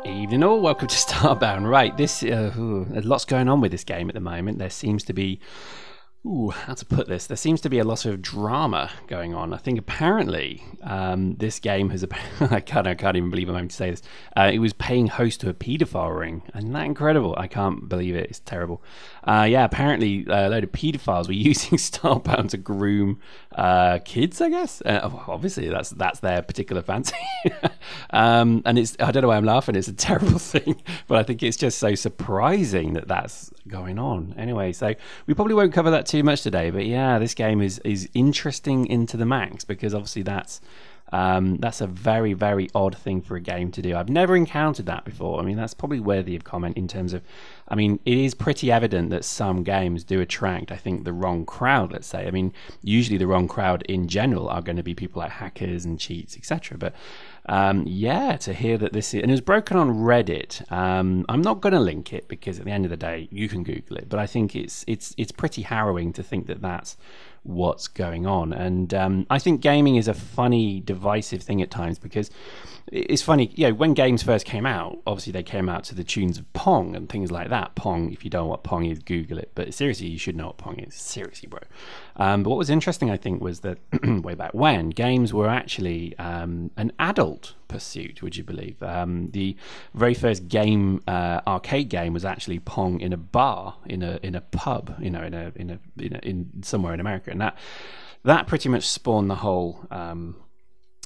Evening all, welcome to Starbound. Right, there's lots going on with this game at the moment. There seems to be, how to put this? There seems to be a lot of drama going on. I think apparently this game has, I can't even believe I'm having to say this, it was paying host to a paedophile ring. Isn't that incredible? I can't believe it, it's terrible. Yeah, apparently a load of paedophiles were using Starbound to groom kids, I guess. Obviously that's their particular fancy. And it's, I don't know why I'm laughing, it's a terrible thing, but I think it's just so surprising that that's going on. Anyway, so we probably won't cover that too much today, but yeah, this game is interesting into the max, because obviously that's a very, very odd thing for a game to do. I've never encountered that before. I mean, that's probably worthy of comment in terms of, I mean, it is pretty evident that some games do attract, I think, the wrong crowd, let's say. I mean, usually the wrong crowd in general are going to be people like hackers and cheats, etc. But yeah, to hear that this is, and it was broken on Reddit. I'm not going to link it because at the end of the day, you can Google it. But I think it's pretty harrowing to think that that's what's going on. And I think gaming is a funny, divisive thing at times, because it's funny, you know, when games first came out, obviously they came out to the tunes of Pong and things like that. Pong, if you don't know what Pong is, Google it. But seriously, you should know what Pong is. Seriously, bro. But what was interesting, I think, was that way back when, games were actually an adult pursuit, would you believe? The very first game, arcade game, was actually Pong in a bar, in a pub, you know, in somewhere in America, and that pretty much spawned the whole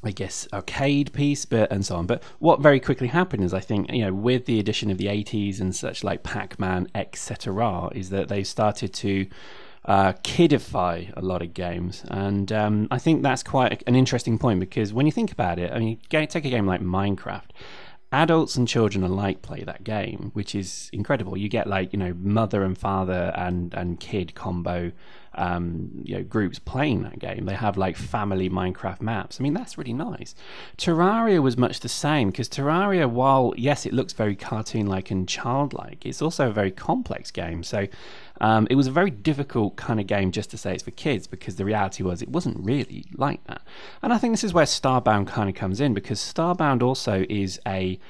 I guess arcade piece, and so on. But what very quickly happened is, I think, you know, with the addition of the 80s and such like Pac-Man, etc., is that they started to kidify a lot of games. And I think that's quite an interesting point, because when you think about it, I mean, take a game like Minecraft. Adults and children alike play that game, which is incredible. You get, like, you know, mother and father and kid combo you know, groups playing that game. They have like family Minecraft maps. I mean, that's really nice. Terraria was much the same, because Terraria, while yes, it looks very cartoon-like and childlike, it's also a very complex game. So it was a very difficult kind of game just to say it's for kids, because the reality was it wasn't really like that. And I think this is where Starbound kind of comes in, because Starbound also is a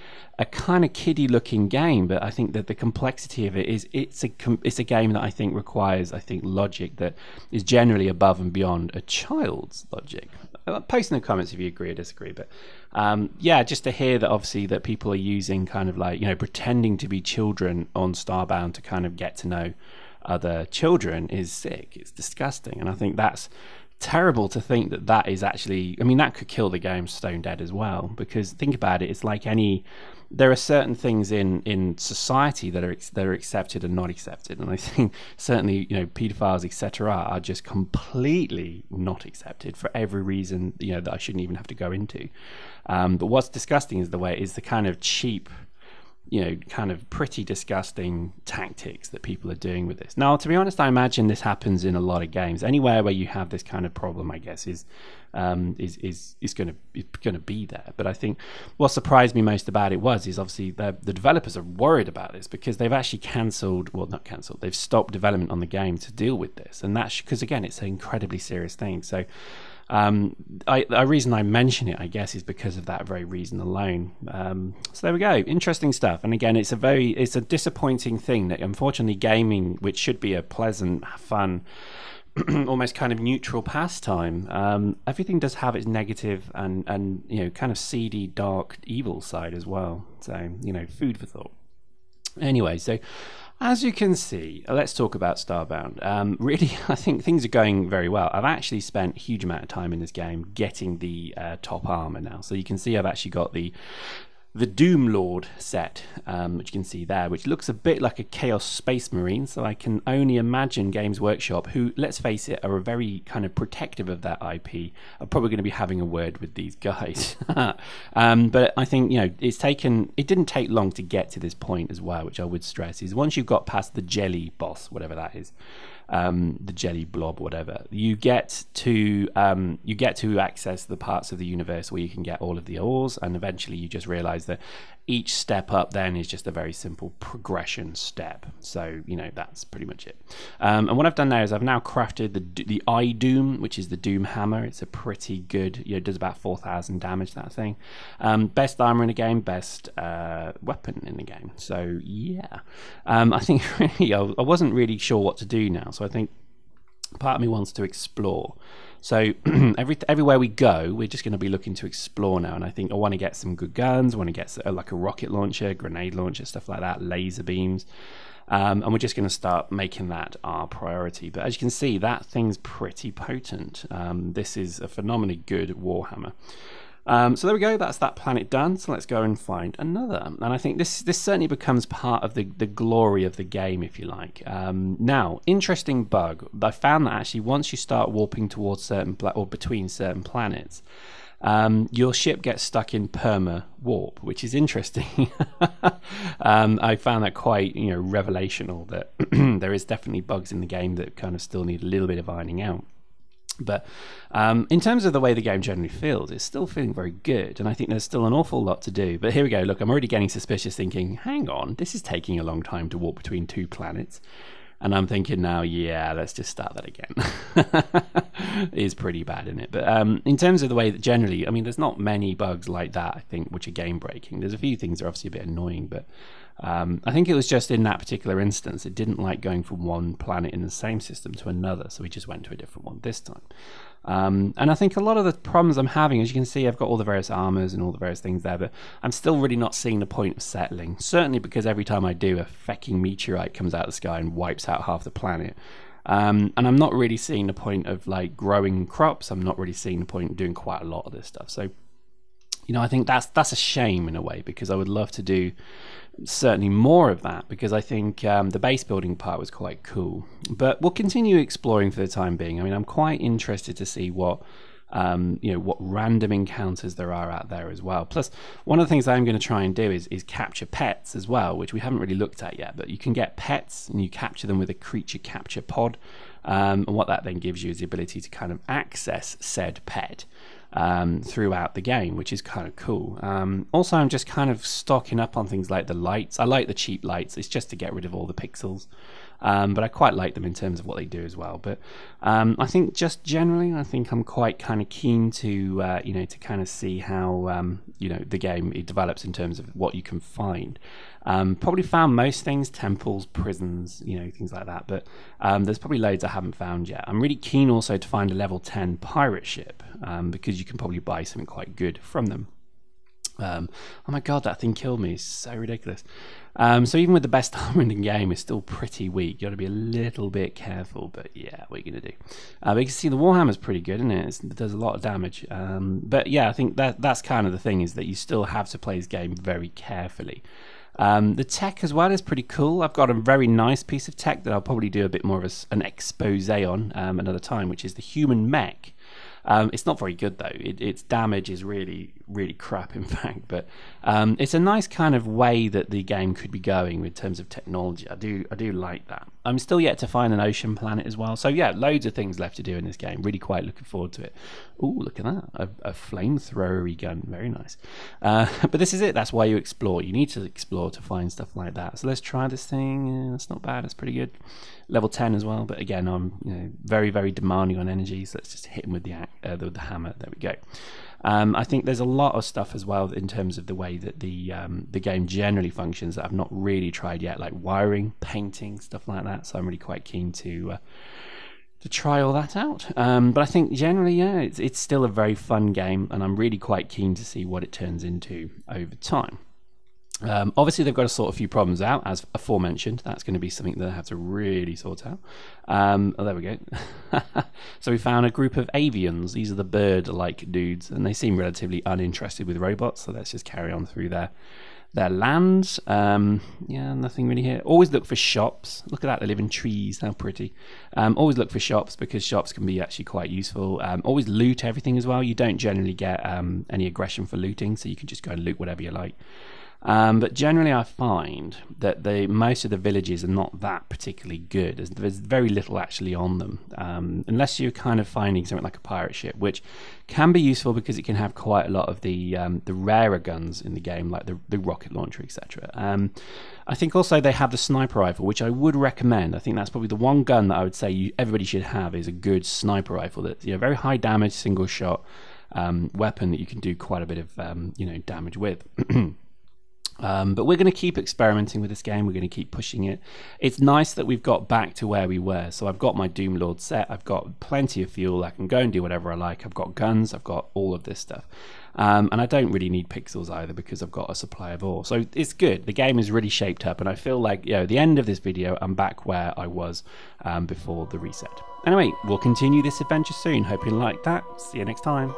kind of kiddie looking game, but I think that the complexity of it is it's a game that I think requires, I think, logic that is generally above and beyond a child's logic. Post in the comments if you agree or disagree. But yeah, just to hear that obviously that people are using kind of like, you know, pretending to be children on Starbound to kind of get to know other children is sick. It's disgusting, and I think that's terrible to think that that is actually, I mean, that could kill the game stone dead as well, because think about it, it's like there are certain things in society that are accepted and not accepted, and I think certainly, you know, pedophiles, etc., are just completely not accepted for every reason, you know, that I shouldn't even have to go into. But what's disgusting is the kind of cheap, you know, kind of pretty disgusting tactics that people are doing with this. Now, to be honest, I imagine this happens in a lot of games. Anywhere where you have this kind of problem, I guess, is going to be there. But I think what surprised me most about it is obviously the developers are worried about this, because they've actually they've stopped development on the game to deal with this, and that's because, again, it's an incredibly serious thing. So the reason I mention it, I guess, is because of that very reason alone. So there we go, interesting stuff. And again, it's a disappointing thing that, unfortunately, gaming, which should be a pleasant, fun, almost kind of neutral pastime, everything does have its negative and you know, kind of seedy, dark, evil side as well. So, you know, food for thought. Anyway, so as you can see, let's talk about Starbound. Really, I think things are going very well. I've actually spent a huge amount of time in this game getting the top armor now. So you can see I've actually got the Doom Lord set, which you can see there, which looks a bit like a Chaos Space Marine. So I can only imagine Games Workshop, who, let's face it, are very kind of protective of that IP, are probably going to be having a word with these guys. But I think, you know, it didn't take long to get to this point as well, which I would stress, is once you've got past the jelly boss, whatever that is, the jelly blob, whatever, you get to access the parts of the universe where you can get all of the ores, and eventually you just realize that each step up then is just a very simple progression step. So, you know, that's pretty much it. And what I've done now is I've now crafted the eye doom, which is the doom hammer. It's a pretty good, you know, it does about 4,000 damage, that thing. Best armor in the game, best weapon in the game. So yeah, I think really I wasn't really sure what to do now. So I think part of me wants to explore. So everywhere we go, we're just going to be looking to explore now. And I think I want to get some good guns. I want to get like a rocket launcher, grenade launcher, stuff like that, laser beams. And we're just going to start making that our priority. But as you can see, that thing's pretty potent. This is a phenomenally good Warhammer. So there we go, that's that planet done. So let's go and find another. And I think this certainly becomes part of the glory of the game, if you like. Now, interesting bug. I found that actually once you start warping towards certain or between certain planets, your ship gets stuck in perma warp, which is interesting. I found that quite, you know, revelational, that there is definitely bugs in the game that kind of still need a little bit of ironing out. But in terms of the way the game generally feels, it's still feeling very good, and I think there's still an awful lot to do. But here we go. Look, I'm already getting suspicious, thinking, hang on, this is taking a long time to walk between two planets. And I'm thinking now, yeah, let's just start that again. It is pretty bad, isn't it? But in terms of the way that generally, I mean, there's not many bugs like that, I think, which are game breaking. There's a few things that are obviously a bit annoying, but I think it was just in that particular instance, it didn't like going from one planet in the same system to another, so we just went to a different one this time. And I think a lot of the problems I'm having, as you can see, I've got all the various armors and all the various things there, but I'm still really not seeing the point of settling. Certainly because every time I do, a fecking meteorite comes out of the sky and wipes out half the planet. And I'm not really seeing the point of like growing crops. I'm not really seeing the point of doing quite a lot of this stuff. So, you know, I think that's a shame in a way, because I would love to do certainly more of that, because I think the base building part was quite cool. But we'll continue exploring for the time being. I mean, I'm quite interested to see what you know, what random encounters there are out there as well. Plus, one of the things I'm going to try and do is capture pets as well, which we haven't really looked at yet. But you can get pets and you capture them with a creature capture pod, and what that then gives you is the ability to kind of access said pet throughout the game, which is kind of cool. Also, I'm just kind of stocking up on things like the lights. I like the cheap lights. It's just to get rid of all the pixels. But I quite like them in terms of what they do as well. But I think just generally, I think I'm quite kind of keen to, you know, to kind of see how, you know, the game it develops in terms of what you can find. Probably found most things, temples, prisons, you know, things like that. But there's probably loads I haven't found yet. I'm really keen also to find a level 10 pirate ship, because you can probably buy something quite good from them. Oh my god, that thing killed me. It's so ridiculous. So even with the best armor in the game, it's still pretty weak. You got to be a little bit careful, but yeah, what are you going to do? But you can see the Warhammer's pretty good, isn't it? It does a lot of damage. But yeah, I think that's kind of the thing, is that you still have to play this game very carefully. The tech as well is pretty cool. I've got a very nice piece of tech that I'll probably do a bit more of an expose on another time, which is the human mech. It's not very good though. Its damage is really, really crap, in fact. But it's a nice kind of way that the game could be going in terms of technology. I do like that. I'm still yet to find an ocean planet as well. So yeah, loads of things left to do in this game. Really quite looking forward to it. Oh, look at that. A flamethrower-y gun. Very nice. But this is it. That's why you explore. You need to explore to find stuff like that. So let's try this thing. Yeah, that's not bad. That's pretty good. Level 10 as well. But again, I'm very, very demanding on energy. So let's just hit him with the hammer. There we go. I think there's a lot of stuff as well in terms of the way that the game generally functions that I've not really tried yet, like wiring, painting, stuff like that. So I'm really quite keen to try all that out. But I think generally, yeah, it's still a very fun game, and I'm really quite keen to see what it turns into over time. Obviously, they've got to sort a few problems out, as aforementioned. That's going to be something that I have to really sort out. Oh, there we go. So we found a group of avians. These are the bird-like dudes, and they seem relatively uninterested with robots. So let's just carry on through their lands. Yeah, nothing really here. Always look for shops. Look at that, they live in trees. How pretty. Always look for shops, because shops can be actually quite useful. Always loot everything as well. You don't generally get any aggression for looting, so you can just go and loot whatever you like. But generally I find that most of the villages are not that particularly good. There's very little actually on them, unless you're kind of finding something like a pirate ship, which can be useful because it can have quite a lot of the rarer guns in the game, like the rocket launcher, etc. I think also they have the sniper rifle, which I would recommend. I think that's probably the one gun that I would say everybody should have, is a good sniper rifle that's, you know, very high damage, single shot weapon that you can do quite a bit of damage with. But we're going to keep experimenting with this game. We're going to keep pushing it. It's nice that we've got back to where we were. So I've got my Doom Lord set. I've got plenty of fuel. I can go and do whatever I like. I've got guns. I've got all of this stuff. And I don't really need pixels either because I've got a supply of ore. So it's good. The game is really shaped up. And I feel like, you know, at the end of this video, I'm back where I was before the reset. Anyway, we'll continue this adventure soon. Hope you liked that. See you next time.